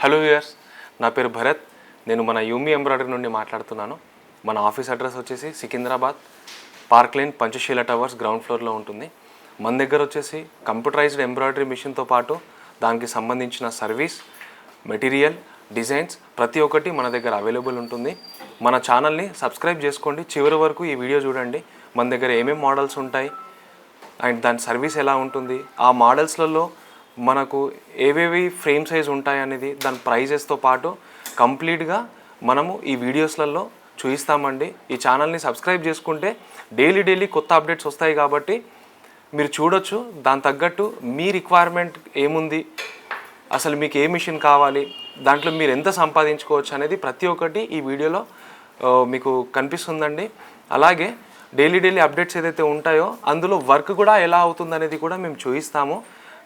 Hello viewers, నా పేరు భరత్. నేను మన యూమి ఎంబ్రాయిడరీ నుండి మాట్లాడుతున్నాను. మన ఆఫీస్ అడ్రస్ వచ్చేసి Secunderabad park line Panchsheel towers ground ఫ్లోర్లో ఉంటుంది. మన దగ్గర వచ్చేసి కంప్యూటరైజ్డ్ ఎంబ్రాయిడరీ మిషన్తో పాటు దానికి సంబంధించిన సర్వీస్, మెటీరియల్, డిజైన్స్ ప్రతి ఒక్కటి మన దగ్గర అవైలబుల్ ఉంటుంది. మన ఛానల్ని సబ్స్క్రైబ్ చేసుకోండి. చివరి వరకు ఈ వీడియో చూడండి. మన దగ్గర ఏమేమి మోడల్స్ ఉంటాయి అండ్ దాని సర్వీస్ ఎలా ఉంటుంది, ఆ మోడల్స్లలో మనకు ఏవేవి ఫ్రేమ్ సైజ్ ఉంటాయి అనేది దాని ప్రైజెస్తో పాటు కంప్లీట్గా మనము ఈ వీడియోస్లలో చూపిస్తామండి. ఈ ఛానల్ని సబ్స్క్రైబ్ చేసుకుంటే డైలీ కొత్త అప్డేట్స్ వస్తాయి కాబట్టి మీరు చూడొచ్చు. దాని తగ్గట్టు మీ రిక్వైర్మెంట్ ఏముంది, అసలు మీకు ఏ మిషన్ కావాలి, దాంట్లో మీరు ఎంత సంపాదించుకోవచ్చు అనేది ప్రతి ఒక్కటి ఈ వీడియోలో మీకు కనిపిస్తుందండి. అలాగే డైలీ అప్డేట్స్ ఏదైతే ఉంటాయో అందులో వర్క్ కూడా ఎలా అవుతుందనేది కూడా మేము చూపిస్తాము.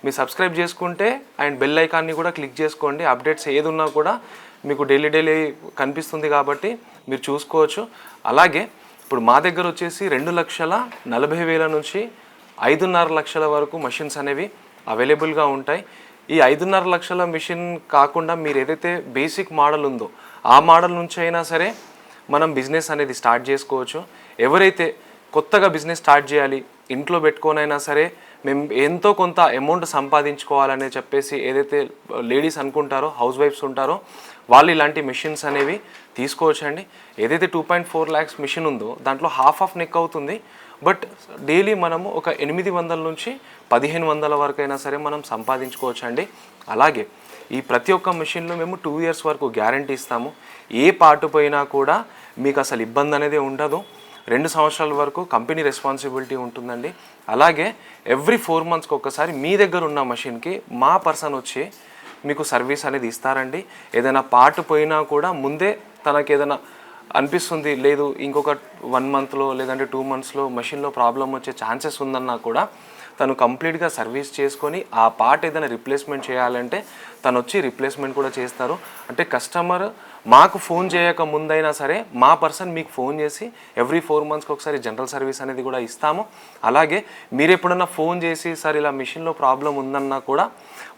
మీరు సబ్స్క్రైబ్ చేసుకుంటే అండ్ బెల్ ఐకాన్ని కూడా క్లిక్ చేసుకోండి. అప్డేట్స్ ఏది ఉన్నా కూడా మీకు డైలీ కనిపిస్తుంది కాబట్టి మీరు చూసుకోవచ్చు. అలాగే ఇప్పుడు మా దగ్గర వచ్చేసి 2,40,000 నుంచి 5.5 లక్షల వరకు మెషిన్స్ అనేవి అవైలబుల్గా ఉంటాయి. ఈ 5.5 లక్షల మిషన్ కాకుండా మీరు ఏదైతే బేసిక్ మోడల్ ఉందో ఆ మోడల్ నుంచి అయినా సరే మనం బిజినెస్ అనేది స్టార్ట్ చేసుకోవచ్చు. ఎవరైతే కొత్తగా బిజినెస్ స్టార్ట్ చేయాలి, ఇంట్లో పెట్టుకోనైనా సరే మేము ఎంతో కొంత అమౌంట్ సంపాదించుకోవాలని చెప్పేసి ఏదైతే లేడీస్ అనుకుంటారో, హౌస్ వైఫ్స్ ఉంటారో వాళ్ళు ఇలాంటి మిషన్స్ అనేవి తీసుకోవచ్చండి. ఏదైతే 2.4 lakhs మిషన్ ఉందో దాంట్లో హాఫ్ ఆఫ్ నెక్ అవుతుంది. బట్ డైలీ మనము ఒక 800 నుంచి 1,500 వరకైనా సరే మనం సంపాదించుకోవచ్చండి. అలాగే ఈ ప్రతి ఒక్క మిషన్లో మేము 2 years వరకు గ్యారంటీ ఇస్తాము. ఏ పార్ట్ పోయినా కూడా మీకు అసలు ఇబ్బంది అనేది ఉండదు. 2 సంవత్సరాల వరకు కంపెనీ రెస్పాన్సిబిలిటీ ఉంటుందండి. అలాగే ఎవ్రీ 4 monthsకి ఒకసారి మీ దగ్గర ఉన్న మెషిన్కి మా పర్సన్ వచ్చి మీకు సర్వీస్ అనేది ఇస్తారండి. ఏదైనా పార్ట్ పోయినా కూడా ముందే తనకి ఏదైనా అనిపిస్తుంది, లేదు ఇంకొక 1 monthలో లేదంటే 2 monthsలో మెషిన్లో ప్రాబ్లం వచ్చే ఛాన్సెస్ ఉందన్నా కూడా తను కంప్లీట్గా సర్వీస్ చేసుకొని ఆ పార్ట్ ఏదైనా రిప్లేస్మెంట్ చేయాలంటే తను వచ్చి రిప్లేస్మెంట్ కూడా చేస్తారు. అంటే కస్టమర్ మాకు ఫోన్ చేయక ముందైనా సరే మా పర్సన్ మీకు ఫోన్ చేసి ఎవ్రీ 4 monthsకి ఒకసారి జనరల్ సర్వీస్ అనేది కూడా ఇస్తాము. అలాగే మీరు ఎప్పుడన్నా ఫోన్ చేసి సార్ ఇలా మిషన్లో ప్రాబ్లం ఉందన్నా కూడా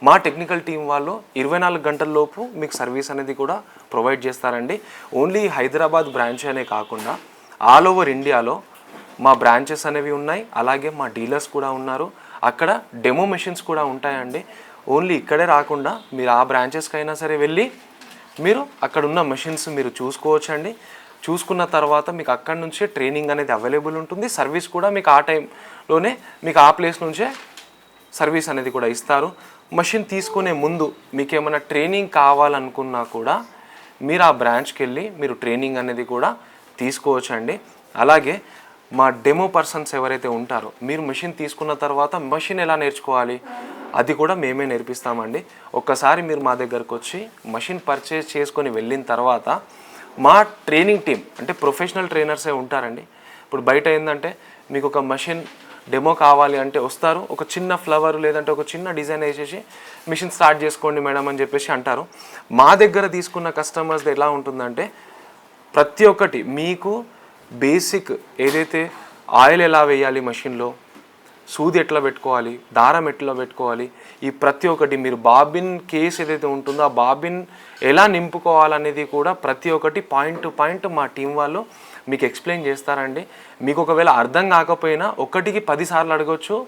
మా టెక్నికల్ టీం వాళ్ళు 24 గంటల్లోపు మీకు సర్వీస్ అనేది కూడా ప్రొవైడ్ చేస్తారండి. ఓన్లీ హైదరాబాద్ బ్రాంచ్ అనే కాకుండా ఆల్ ఓవర్ ఇండియాలో మా బ్రాంచెస్ అనేవి ఉన్నాయి. అలాగే మా డీలర్స్ కూడా ఉన్నారు. అక్కడ డెమో మెషిన్స్ కూడా ఉంటాయండి. ఓన్లీ ఇక్కడే రాకుండా మీరు ఆ బ్రాంచెస్కి అయినా సరే వెళ్ళి మీరు అక్కడ ఉన్న మెషిన్స్ మీరు చూసుకోవచ్చండి. చూసుకున్న తర్వాత మీకు అక్కడి నుంచే ట్రైనింగ్ అనేది అవైలబుల్ ఉంటుంది. సర్వీస్ కూడా మీకు ఆ టైంలోనే మీకు ఆ ప్లేస్ నుంచే సర్వీస్ అనేది కూడా ఇస్తారు. మెషిన్ తీసుకునే ముందు మీకు ఏమైనా ట్రైనింగ్ కావాలనుకున్నా కూడా మీరు ఆ బ్రాంచ్కి వెళ్ళి మీరు ట్రైనింగ్ అనేది కూడా తీసుకోవచ్చండి. అలాగే మా డెమో పర్సన్స్ ఎవరైతే ఉంటారో మీరు మెషిన్ తీసుకున్న తర్వాత మెషిన్ ఎలా నేర్చుకోవాలి అది కూడా మేమే నేర్పిస్తామండి. ఒక్కసారి మీరు మా దగ్గరకు వచ్చి మెషిన్ పర్చేస్ చేసుకొని వెళ్ళిన తర్వాత మా ట్రైనింగ్ టీం అంటే ప్రొఫెషనల్ ట్రైనర్సే ఉంటారండి. ఇప్పుడు బయట ఏంటంటే మీకు ఒక మెషిన్ డెమో కావాలి అంటే వస్తారు, ఒక చిన్న ఫ్లవర్ లేదంటే ఒక చిన్న డిజైన్ వేసేసి మిషన్ స్టార్ట్ చేసుకోండి మేడం అని చెప్పేసి అంటారు. మా దగ్గర తీసుకున్న కస్టమర్స్ ఎలా ఉంటుందంటే ప్రతి ఒక్కటి మీకు బేసిక్ ఏదైతే ఆయిల్ ఎలా వేయాలి మెషిన్లో, సూది ఎట్లా పెట్టుకోవాలి, దారం ఎట్లా పెట్టుకోవాలి, ఈ ప్రతి ఒక్కటి మీరు బాబిన్ కేస్ ఏదైతే ఉంటుందో ఆ బాబిన్ ఎలా నింపుకోవాలనేది కూడా ప్రతి ఒక్కటి పాయింట్ టు పాయింట్ మా టీం వాళ్ళు మీకు ఎక్స్ప్లెయిన్ చేస్తారండి. మీకు ఒకవేళ అర్థం కాకపోయినా 1కి 10 సార్లు అడగొచ్చు.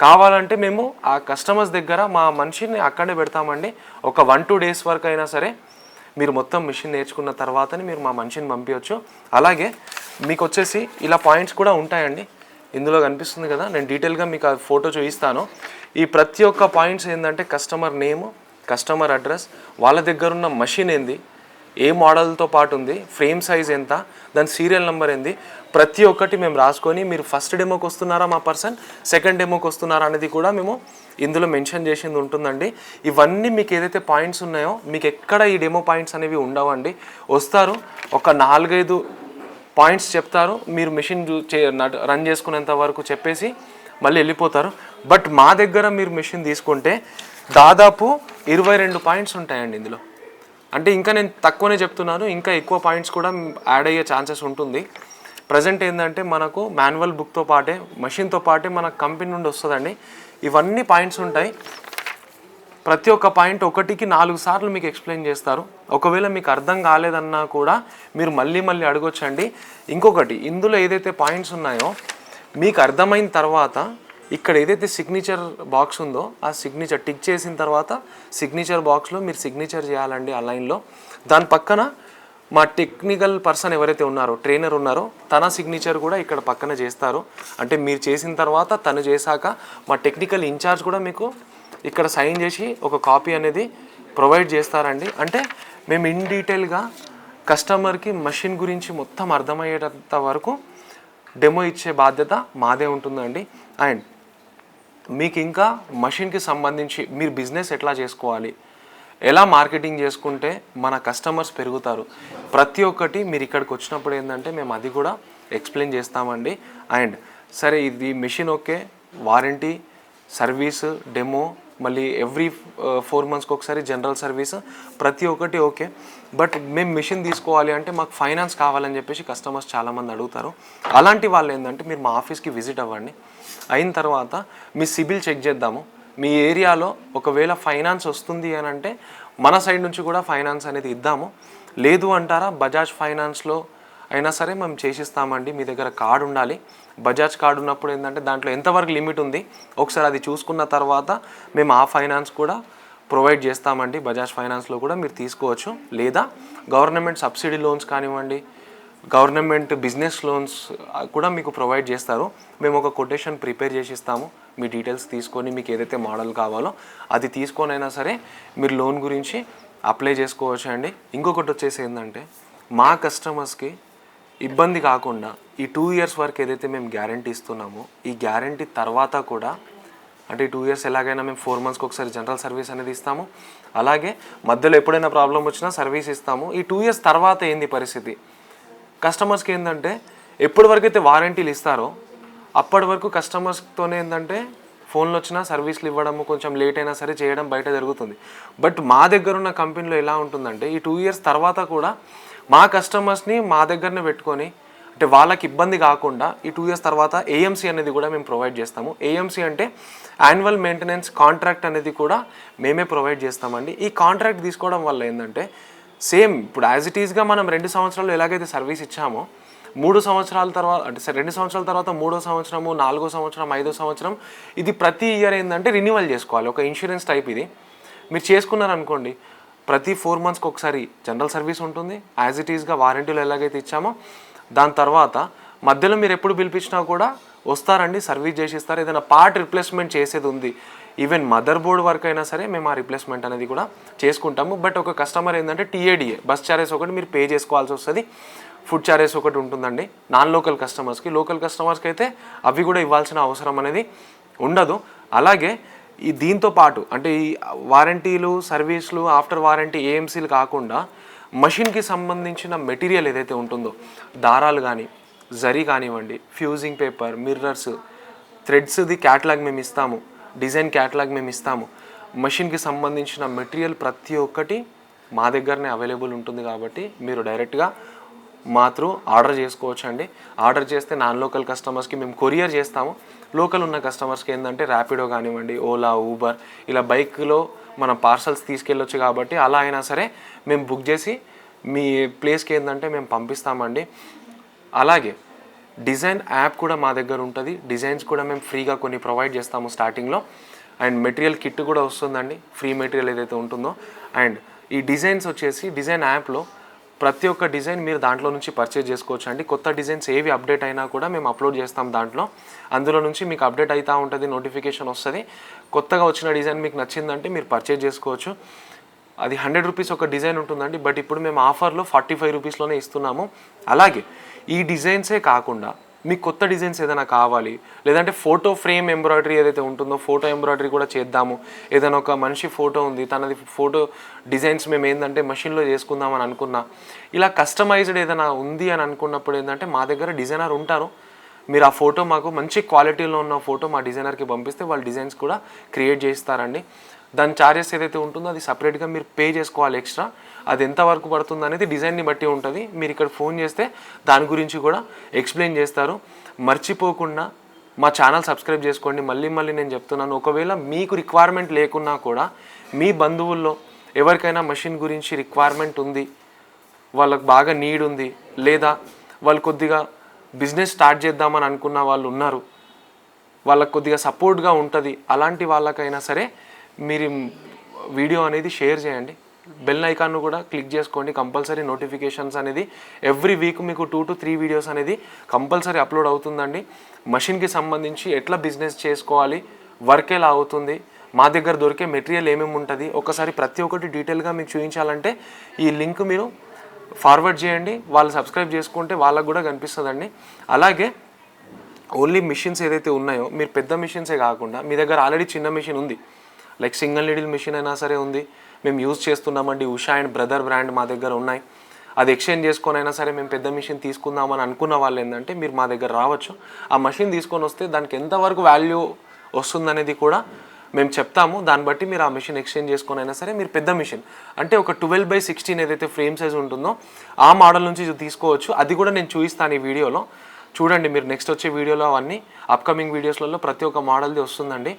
కావాలంటే మేము ఆ కస్టమర్స్ దగ్గర మా మనిషిని అక్కడే పెడతామండి. ఒక 1-2 days వరకు అయినా సరే మీరు మొత్తం మిషన్ నేర్చుకున్న తర్వాతని మీరు మా మనిషిని పంపించవచ్చు. అలాగే మీకు వచ్చేసి ఇలా పాయింట్స్ కూడా ఉంటాయండి. ఇందులో కనిపిస్తుంది కదా, నేను డీటెయిల్గా మీకు ఆ ఫోటో చూపిస్తాను. ఈ ప్రతి ఒక్క పాయింట్స్ ఏంటంటే కస్టమర్ నేము, కస్టమర్ అడ్రస్, వాళ్ళ దగ్గర ఉన్న మెషిన్ ఏంది, ఏ మోడల్తో పాటు ఉంది, ఫ్రేమ్ సైజ్ ఎంత, దాని సీరియల్ నెంబర్ ఏంది, ప్రతి ఒక్కటి మేము రాసుకొని మీరు ఫస్ట్ డెమోకి వస్తున్నారా మా పర్సన్, సెకండ్ డెమోకి వస్తున్నారా అనేది కూడా మేము ఇందులో మెన్షన్ చేసింది ఉంటుందండి. ఇవన్నీ మీకు ఏదైతే పాయింట్స్ ఉన్నాయో మీకు ఎక్కడ ఈ డెమో పాయింట్స్ అనేవి ఉండవండి. వస్తారు, ఒక 4-5 పాయింట్స్ చెప్తారు, మీరు మిషన్ రన్ చేసుకునేంత వరకు చెప్పేసి మళ్ళీ వెళ్ళిపోతారు. బట్ మా దగ్గర మీరు మిషన్ తీసుకుంటే దాదాపు 22 పాయింట్స్ ఉంటాయండి ఇందులో. అంటే ఇంకా నేను తక్కువనే చెప్తున్నాను, ఇంకా ఎక్కువ పాయింట్స్ కూడా యాడ్ అయ్యే ఛాన్సెస్ ఉంటుంది. ప్రజెంట్ ఏంటంటే మనకు మాన్యువల్ బుక్తో పాటే మెషిన్తో పాటే మన కంపెనీ నుండి వస్తుందండి. ఇవన్నీ పాయింట్స్ ఉంటాయి. ప్రతి ఒక్క పాయింట్ ఒకటికి 4 సార్లు మీకు ఎక్స్ప్లెయిన్ చేస్తారు. ఒకవేళ మీకు అర్థం కాలేదన్నా కూడా మీరు మళ్ళీ మళ్ళీ అడగొచ్చండి. ఇంకొకటి, ఇందులో ఏదైతే పాయింట్స్ ఉన్నాయో మీకు అర్థమైన తర్వాత ఇక్కడ ఏదైతే సిగ్నేచర్ బాక్స్ ఉందో ఆ సిగ్నేచర్ టిక్ చేసిన తర్వాత సిగ్నేచర్ బాక్స్లో మీరు సిగ్నేచర్ చేయాలండి ఆ లైన్లో. దాని పక్కన మా టెక్నికల్ పర్సన్ ఎవరైతే ఉన్నారో, ట్రైనర్ ఉన్నారో, తన సిగ్నేచర్ కూడా ఇక్కడ పక్కన చేస్తారు. అంటే మీరు చేసిన తర్వాత తను చేశాక మా టెక్నికల్ ఇన్ఛార్జ్ కూడా మీకు ఇక్కడ సైన్ చేసి ఒక కాపీ అనేది ప్రొవైడ్ చేస్తారండి. అంటే మేము ఇన్ డీటెయిల్గా కస్టమర్కి మషిన్ గురించి మొత్తం అర్థమయ్యేటంత వరకు డెమో ఇచ్చే బాధ్యత మాదే ఉంటుందండి. అండ్ మీకు ఇంకా మషిన్కి సంబంధించి మీరు బిజినెస్ ఎట్లా చేసుకోవాలి, ఎలా మార్కెటింగ్ చేసుకుంటే మన కస్టమర్స్ పెరుగుతారు, ప్రతి ఒక్కటి మీరు ఇక్కడికి వచ్చినప్పుడు ఏంటంటే మేము అది కూడా ఎక్స్ప్లెయిన్ చేస్తామండి. అండ్ సరే ఇది machine okay, warranty, service, demo, మళ్ళీ ఎవ్రీ 4 monthsకి ఒకసారి జనరల్ సర్వీస్, ప్రతి ఒక్కటి ఓకే. బట్ మేము మెషిన్ తీసుకోవాలి అంటే మాకు ఫైనాన్స్ కావాలని చెప్పేసి కస్టమర్స్ చాలామంది అడుగుతారు. అలాంటి వాళ్ళు ఏంటంటే మీరు మా ఆఫీస్కి విజిట్ అవ్వండి. అయిన తర్వాత మీ సిబిల్ చెక్ చేద్దాము. మీ ఏరియాలో ఒకవేళ ఫైనాన్స్ వస్తుంది అని అంటే మన సైడ్ నుంచి కూడా ఫైనాన్స్ అనేది ఇద్దాము. లేదు అంటారా బజాజ్ ఫైనాన్స్లో అయినా సరే మేము చేసిస్తామండి. మీ దగ్గర కార్డు ఉండాలి. బజాజ్ కార్డు ఉన్నప్పుడు ఏంటంటే దాంట్లో ఎంతవరకు లిమిట్ ఉంది ఒకసారి అది చూసుకున్న తర్వాత మేము ఆ ఫైనాన్స్ కూడా ప్రొవైడ్ చేస్తామండి. బజాజ్ ఫైనాన్స్లో కూడా మీరు తీసుకోవచ్చు. లేదా గవర్నమెంట్ సబ్సిడీ లోన్స్ కానివ్వండి, గవర్నమెంట్ బిజినెస్ లోన్స్ కూడా మీకు ప్రొవైడ్ చేస్తారు. మేము ఒక కొటేషన్ ప్రిపేర్ చేసి ఇస్తాము. మీ డీటెయిల్స్ తీసుకొని మీకు ఏదైతే మోడల్ కావాలో అది తీసుకొని అయినా సరే మీరు లోన్ గురించి అప్లై చేసుకోవచ్చు అండి. ఇంకొకటి వచ్చేసి ఏంటంటే మా కస్టమర్స్కి ఇబ్బంది కాకుండా ఈ 2 years వరకు ఏదైతే మేము గ్యారంటీ ఇస్తున్నామో ఈ గ్యారంటీ తర్వాత కూడా, అంటే 2 years ఎలాగైనా మేము 4 monthsకి ఒకసారి జనరల్ సర్వీస్ అనేది ఇస్తాము. అలాగే మధ్యలో ఎప్పుడైనా ప్రాబ్లం వచ్చినా సర్వీస్ ఇస్తాము. ఈ 2 years తర్వాత ఏంది పరిస్థితి, కస్టమర్స్కి ఏంటంటే ఎప్పటి వరకు అయితే వారంటీలు ఇస్తారో అప్పటి వరకు కస్టమర్స్తోనే ఏంటంటే ఫోన్లో వచ్చినా సర్వీస్లు ఇవ్వడము కొంచెం లేట్ అయినా సరే చేయడం బయట జరుగుతుంది. బట్ మా దగ్గర ఉన్న కంపెనీలో ఎలా ఉంటుందంటే ఈ 2 years తర్వాత కూడా మా కస్టమర్స్ని మా దగ్గరనే పెట్టుకొని, అంటే వాళ్ళకి ఇబ్బంది కాకుండా ఈ 2 years తర్వాత ఏఎంసీ అనేది కూడా మేము ప్రొవైడ్ చేస్తాము. ఏఎంసీ అంటే యాన్యువల్ మెయింటెనెన్స్ కాంట్రాక్ట్ అనేది కూడా మేమే ప్రొవైడ్ చేస్తామండి. ఈ కాంట్రాక్ట్ తీసుకోవడం వల్ల ఏంటంటే సేమ్ ఇప్పుడు యాజ్ ఇట్ ఈస్గా మనం 2 సంవత్సరాలు ఎలాగైతే సర్వీస్ ఇచ్చామో 3 సంవత్సరాల తర్వాత, అంటే 2 సంవత్సరాల తర్వాత 3వ సంవత్సరము, 4వ సంవత్సరం, 5వ సంవత్సరం ఇది ప్రతి ఇయర్ ఏంటంటే రెన్యువల్ చేసుకోవాలి. ఒక ఇన్సూరెన్స్ టైప్ ఇది. మీరు చేసుకున్నారనుకోండి ప్రతి 4 monthsకి ఒకసారి జనరల్ సర్వీస్ ఉంటుంది. యాజ్ ఇట్ ఈస్గా వారంటీలో ఎలాగైతే ఇచ్చామో దాని తర్వాత మధ్యలో మీరు ఎప్పుడు పిలిపించినా కూడా వస్తారండి, సర్వీస్ చేసి ఇస్తారు. ఏదైనా పార్ట్ రిప్లేస్మెంట్ చేసేది ఉంది, ఈవెన్ మదర్ బోర్డ్ వర్క్ అయినా సరే మేము ఆ రిప్లేస్మెంట్ అనేది కూడా చేసుకుంటాము. బట్ ఒక కస్టమర్ ఏంటంటే టీఏడిఏ బస్ ఛార్జెస్ ఒకటి మీరు పే చేసుకోవాల్సి వస్తుంది, ఫుడ్ ఛార్జెస్ ఒకటి ఉంటుందండి. నాన్ లోకల్ కస్టమర్స్కి, లోకల్ కస్టమర్స్కి అయితే అవి కూడా ఇవ్వాల్సిన అవసరం అనేది ఉండదు. అలాగే ఈ దీంతో పాటు అంటే ఈ వారంటీలు, సర్వీసులు, ఆఫ్టర్ వారంటీ ఏఎంసీలు కాకుండా మషిన్కి సంబంధించిన మెటీరియల్ ఏదైతే ఉంటుందో దారాలు కానీ, జరీ కానివ్వండి, ఫ్యూజింగ్ పేపర్, మిర్రర్స్, థ్రెడ్స్ది క్యాటలాగ్ మేము ఇస్తాము, డిజైన్ క్యాటలాగ్ మేము ఇస్తాము. మషిన్కి సంబంధించిన మెటీరియల్ ప్రతి ఒక్కటి మా దగ్గరనే అవైలబుల్ ఉంటుంది. కాబట్టి మీరు డైరెక్ట్గా మా త్రూ ఆర్డర్ చేసుకోవచ్చు అండి. ఆర్డర్ చేస్తే నాన్ లోకల్ కస్టమర్స్కి మేము కొరియర్ చేస్తాము. లోకల్ ఉన్న కస్టమర్స్కి ఏంటంటే ర్యాపిడో కానివ్వండి, ఓలా, ఊబర్ ఇలా బైక్లో మనం పార్సల్స్ తీసుకెళ్ళొచ్చు. కాబట్టి అలా అయినా సరే మేము బుక్ చేసి మీ ప్లేస్కి ఏంటంటే మేము పంపిస్తామండి. అలాగే డిజైన్ యాప్ కూడా మా దగ్గర ఉంటుంది. డిజైన్స్ కూడా మేము ఫ్రీగా కొన్ని ప్రొవైడ్ చేస్తాము స్టార్టింగ్లో. అండ్ మెటీరియల్ కిట్ కూడా వస్తుందండి, ఫ్రీ మెటీరియల్ ఏదైతే ఉంటుందో. అండ్ ఈ డిజైన్స్ వచ్చేసి డిజైన్ యాప్లో ప్రతి ఒక్క డిజైన్ మీరు దాంట్లో నుంచి పర్చేజ్ చేసుకోవచ్చు అండి. కొత్త డిజైన్స్ ఏవి అప్డేట్ అయినా కూడా మేము అప్లోడ్ చేస్తాం దాంట్లో. అందులో నుంచి మీకు అప్డేట్ అవుతూ ఉంటుంది, నోటిఫికేషన్ వస్తుంది. కొత్తగా వచ్చిన డిజైన్ మీకు నచ్చిందంటే మీరు పర్చేజ్ చేసుకోవచ్చు. అది 100 రూపీస్ ఒక డిజైన్ ఉంటుందండి. బట్ ఇప్పుడు మేము ఆఫర్లో 45 రూపీస్లోనే ఇస్తున్నాము. అలాగే ఈ డిజైన్సే కాకుండా మీకు కొత్త డిజైన్స్ ఏదైనా కావాలి, లేదంటే ఫోటో ఫ్రేమ్ ఎంబ్రాయిడరీ ఏదైతే ఉంటుందో ఫోటో ఎంబ్రాయిడరీ కూడా చేద్దాము. ఏదైనా ఒక మనిషి ఫోటో ఉంది, తనది ఫోటో డిజైన్స్ మేము ఏంటంటే మషిన్లో చేసుకుందామని అనుకున్నా, ఇలా కస్టమైజ్డ్ ఏదైనా ఉంది అని అనుకున్నప్పుడు ఏంటంటే మా దగ్గర డిజైనర్ ఉంటారు. మీరు ఆ ఫోటో మాకు మంచి క్వాలిటీలో ఉన్న ఫోటో మా డిజైనర్కి పంపిస్తే వాళ్ళు డిజైన్స్ కూడా క్రియేట్ చేస్తారండి. దాని ఛార్జెస్ ఏదైతే ఉంటుందో అది సపరేట్గా మీరు పే చేసుకోవాలి ఎక్స్ట్రా. అది ఎంతవరకు పడుతుంది అనేది డిజైన్ని బట్టి ఉంటుంది. మీరు ఇక్కడ ఫోన్ చేస్తే దాని గురించి కూడా ఎక్స్ప్లెయిన్ చేస్తారు. మర్చిపోకుండా మా ఛానల్ సబ్స్క్రైబ్ చేసుకోండి. మళ్ళీ నేను చెప్తున్నాను, ఒకవేళ మీకు రిక్వైర్మెంట్ లేకున్నా కూడా మీ బంధువుల్లో ఎవరికైనా మెషిన్ గురించి రిక్వైర్మెంట్ ఉంది, వాళ్ళకి బాగా నీడ్ ఉంది, లేదా వాళ్ళు కొద్దిగా బిజినెస్ స్టార్ట్ చేద్దామని అనుకున్న వాళ్ళు ఉన్నారు, వాళ్ళకు కొద్దిగా సపోర్ట్గా ఉంటుంది, అలాంటి వాళ్ళకైనా సరే మీరు వీడియో అనేది షేర్ చేయండి. బెల్ ఐకాన్ను కూడా క్లిక్ చేసుకోండి. కంపల్సరీ నోటిఫికేషన్స్ అనేది ఎవ్రీ వీక్ మీకు 2 to 3 వీడియోస్ అనేది కంపల్సరీ అప్లోడ్ అవుతుందండి. మషిన్కి సంబంధించి ఎట్లా బిజినెస్ చేసుకోవాలి, వర్క్ ఎలా అవుతుంది, మా దగ్గర దొరికే మెటీరియల్ ఏమేమి ఉంటుంది, ఒకసారి ప్రతి ఒక్కటి డీటెయిల్గా మీకు చూపించాలంటే ఈ లింక్ మీరు ఫార్వర్డ్ చేయండి. వాళ్ళు సబ్స్క్రైబ్ చేసుకుంటే వాళ్ళకు కూడా కనిపిస్తుందండి. అలాగే ఓన్లీ మిషన్స్ ఏదైతే ఉన్నాయో మీరు పెద్ద మిషన్సే కాకుండా మీ దగ్గర ఆల్రెడీ చిన్న మిషన్ ఉంది, లైక్ సింగిల్ నీడిల్ మిషన్ అయినా సరే ఉంది, మేము యూజ్ చేస్తున్నామండి, ఉషా అండ్ బ్రదర్ బ్రాండ్ మా దగ్గర ఉన్నాయి, అది ఎక్స్చేంజ్ చేసుకొని అయినా సరే మేము పెద్ద మిషన్ తీసుకుందామని అనుకున్న వాళ్ళు ఏంటంటే మీరు మా దగ్గర రావచ్చు. ఆ మిషన్ తీసుకొని వస్తే దానికి ఎంతవరకు వాల్యూ వస్తుందనేది కూడా మేము చెప్తాము. దాన్ని బట్టి మీరు ఆ మిషన్ ఎక్స్చేంజ్ చేసుకొని అయినా సరే మీరు పెద్ద మిషన్ అంటే ఒక 12/16 ఏదైతే ఫ్రేమ్ సైజ్ ఉంటుందో ఆ మోడల్ నుంచి తీసుకోవచ్చు. అది కూడా నేను చూపిస్తాను ఈ వీడియోలో. చూడండి, మీరు నెక్స్ట్ వచ్చే వీడియోలో అవన్నీ అప్కమింగ్ వీడియోస్లలో ప్రతి ఒక్క మోడల్ది వస్తుందండి.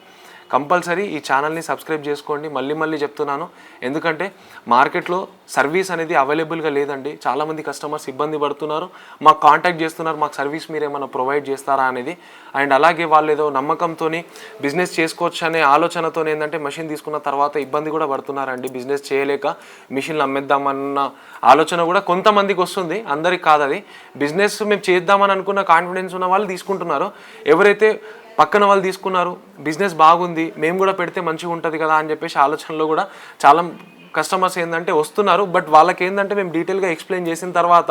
కంపల్సరీ ఈ ఛానల్ని సబ్స్క్రైబ్ చేసుకోండి. మళ్ళీ చెప్తున్నాను, ఎందుకంటే మార్కెట్లో సర్వీస్ అనేది అవైలబుల్గా లేదండి. చాలామంది కస్టమర్స్ ఇబ్బంది పడుతున్నారు, మాకు కాంటాక్ట్ చేస్తున్నారు, మాకు సర్వీస్ మీరు ఏమైనా ప్రొవైడ్ చేస్తారా అనేది. అండ్ అలాగే వాళ్ళు ఏదో నమ్మకంతో బిజినెస్ చేసుకోవచ్చు అనే ఆలోచనతో ఏంటంటే మెషిన్ తీసుకున్న తర్వాత ఇబ్బంది కూడా పడుతున్నారండి. బిజినెస్ చేయలేక మిషన్లు అమ్మేద్దామన్న ఆలోచన కూడా కొంతమందికి వస్తుంది, అందరికి కాదు. అది బిజినెస్ మేము చేద్దామని అనుకున్న కాన్ఫిడెన్స్ ఉన్న వాళ్ళు తీసుకుంటున్నారు. ఎవరైతే పక్కన వాళ్ళు తీసుకున్నారు, బిజినెస్ బాగుంది, మేము కూడా పెడితే మంచిగా ఉంటుంది కదా అని చెప్పేసి ఆలోచనలో కూడా చాలా కస్టమర్స్ ఏంటంటే వస్తున్నారు. బట్ వాళ్ళకి ఏంటంటే మేము డీటెయిల్గా ఎక్స్ప్లెయిన్ చేసిన తర్వాత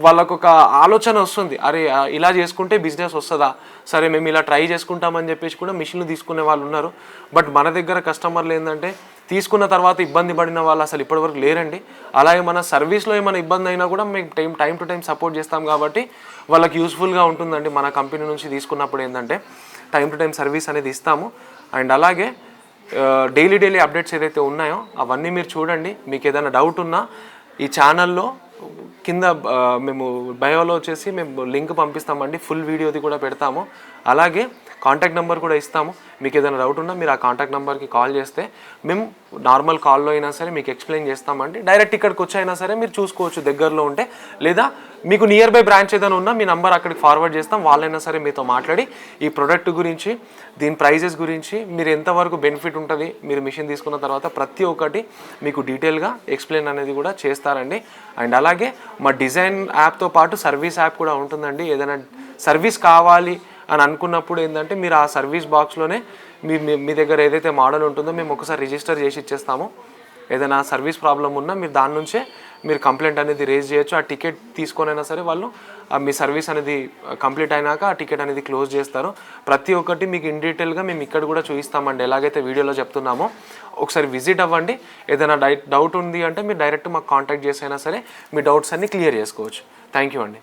వాళ్ళకు ఒక ఆలోచన వస్తుంది, అరే ఇలా చేసుకుంటే బిజినెస్ వస్తుందా, సరే మేము ఇలా ట్రై చేసుకుంటామని చెప్పేసి కూడా మిషన్లు తీసుకునే వాళ్ళు ఉన్నారు. బట్ మన దగ్గర కస్టమర్లు ఏంటంటే తీసుకున్న తర్వాత ఇబ్బంది పడిన వాళ్ళు అసలు ఇప్పటివరకు లేరండి. అలాగే మన సర్వీస్లో ఏమైనా ఇబ్బంది అయినా కూడా మేము టైం టు టైం సపోర్ట్ చేస్తాం కాబట్టి వాళ్ళకి యూస్ఫుల్గా ఉంటుందండి. మన కంపెనీ నుంచి తీసుకున్నప్పుడు ఏంటంటే టైం టు టైం సర్వీస్ అనేది ఇస్తాము. అండ్ అలాగే డైలీ అప్డేట్స్ ఏదైతే ఉన్నాయో అవన్నీ మీరు చూడండి. మీకు ఏదైనా డౌట్ ఉన్నా ఈ ఛానల్లో కింద మేము బయోలో వచ్చేసి మేము లింక్ పంపిస్తామండి, ఫుల్ వీడియోది కూడా పెడతాము. అలాగే కాంటాక్ట్ నెంబర్ కూడా ఇస్తాము. మీకు ఏదైనా డౌట్ ఉన్నా మీరు ఆ కాంటాక్ట్ నెంబర్కి కాల్ చేస్తే మేము నార్మల్ కాల్లో అయినా సరే మీకు ఎక్స్ప్లెయిన్ చేస్తామండి. డైరెక్ట్ ఇక్కడికి వచ్చి అయినా సరే మీరు చూసుకోవచ్చు దగ్గరలో ఉంటే, లేదా మీకు నియర్ బై బ్రాంచ్ ఏదైనా ఉన్నా మీ నంబర్ అక్కడికి ఫార్వర్డ్ చేస్తాం. వాళ్ళైనా సరే మీతో మాట్లాడి ఈ ప్రోడక్ట్ గురించి, దీని ప్రైజెస్ గురించి, మీరు ఎంతవరకు బెనిఫిట్ ఉంటుంది మీరు మిషన్ తీసుకున్న తర్వాత ప్రతి ఒక్కటి మీకు డీటెయిల్గా ఎక్స్ప్లెయిన్ అనేది కూడా చేస్తారండి. అండ్ అలాగే మా డిజైన్ యాప్తో పాటు సర్వీస్ యాప్ కూడా ఉంటుందండి. ఏదైనా సర్వీస్ కావాలి అని అనుకున్నప్పుడు ఏంటంటే మీరు ఆ సర్వీస్ బాక్స్లోనే మీ దగ్గర ఏదైతే మోడల్ ఉంటుందో మేము ఒకసారి రిజిస్టర్ చేసి ఇచ్చేస్తాము. ఏదైనా సర్వీస్ ప్రాబ్లం ఉన్నా మీరు దాని నుంచే మీరు కంప్లైంట్ అనేది రేజ్ చేయొచ్చు. ఆ టికెట్ తీసుకొనైనా సరే వాళ్ళు మీ సర్వీస్ అనేది కంప్లీట్ అయినాక ఆ టికెట్ అనేది క్లోజ్ చేస్తారు. ప్రతి ఒక్కటి మీకు ఇన్ డీటెయిల్గా మేము ఇక్కడ కూడా చూపిస్తామండి, ఎలాగైతే వీడియోలో చెప్తున్నామో. ఒకసారి విజిట్ అవ్వండి. ఏదైనా డౌట్ ఉంది అంటే మీరు డైరెక్ట్ మాకు కాంటాక్ట్ చేసైనా సరే మీ డౌట్స్ అన్నీ క్లియర్ చేసుకోవచ్చు. థ్యాంక్ యూ అండి.